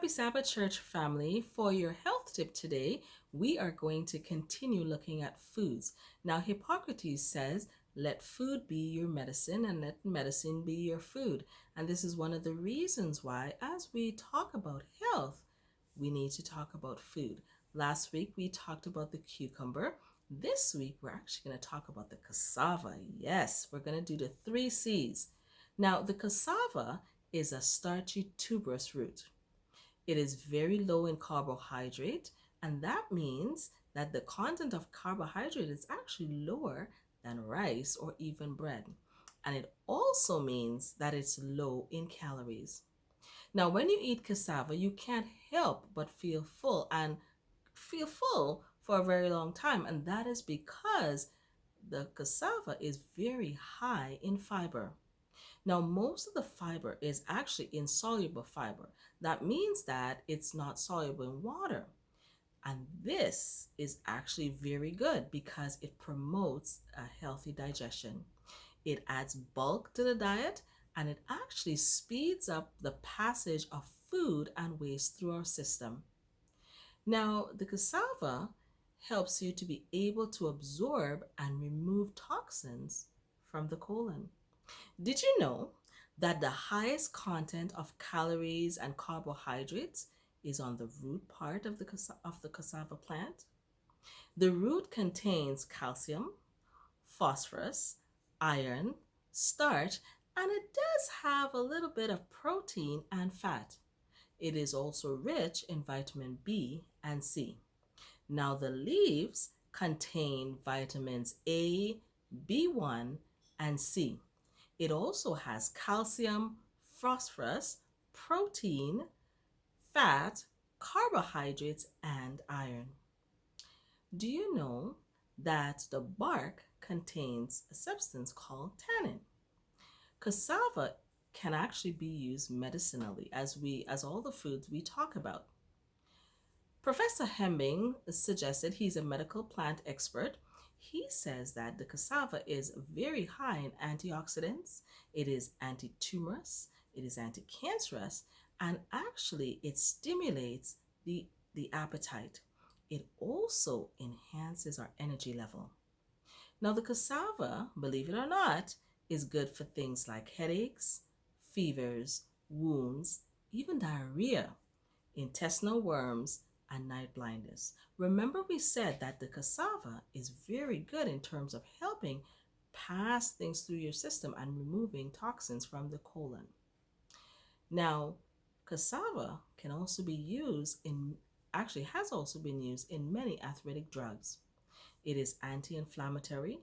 Happy Sabbath, church family. For your health tip today, we are going to continue looking at foods. Now, Hippocrates says, let food be your medicine and let medicine be your food. And this is one of the reasons why, as we talk about health, we need to talk about food. Last week, we talked about the cucumber. This week, we're actually going to talk about the cassava. Yes, we're going to do the three C's. Now, the cassava is a starchy tuberous root. It is very low in carbohydrate, and that means that the content of carbohydrate is actually lower than rice or even bread. And it also means that it's low in calories. Now, when you eat cassava, you can't help but feel full and feel full for a very long time. And that is because the cassava is very high in fiber. Now, most of the fiber is actually insoluble fiber. That means that it's not soluble in water. And this is actually very good because it promotes a healthy digestion. It adds bulk to the diet and it actually speeds up the passage of food and waste through our system. Now, the cassava helps you to be able to absorb and remove toxins from the colon. Did you know that the highest content of calories and carbohydrates is on the root part of the cassava plant? The root contains calcium, phosphorus, iron, starch, and it does have a little bit of protein and fat. It is also rich in vitamin B and C. Now, the leaves contain vitamins A, B1, and C. It also has calcium, phosphorus, protein, fat, carbohydrates, and iron. Do you know that the bark contains a substance called tannin? Cassava can actually be used medicinally as all the foods we talk about. Professor Hemming suggested, he's a medical plant expert. He says that the cassava is very high in antioxidants, it is anti-tumorous, it is anti-cancerous, and actually it stimulates the appetite. It also enhances our energy level. Now, the cassava, believe it or not, is good for things like headaches, fevers, wounds, even diarrhea, intestinal worms, and night blindness. Remember, we said that the cassava is very good in terms of helping pass things through your system and removing toxins from the colon. Now, cassava can also be used in, actually has also been used in many arthritic drugs. It is anti-inflammatory,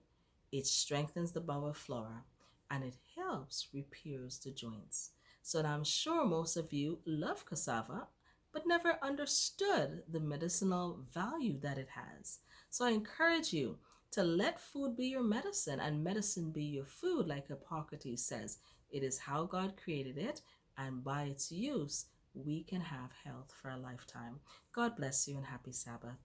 it strengthens the bowel flora, and it helps repairs the joints. So now I'm sure most of you love cassava, but never understood the medicinal value that it has. So I encourage you to let food be your medicine and medicine be your food, like Hippocrates says. It is how God created it, and by its use, we can have health for a lifetime. God bless you and happy Sabbath.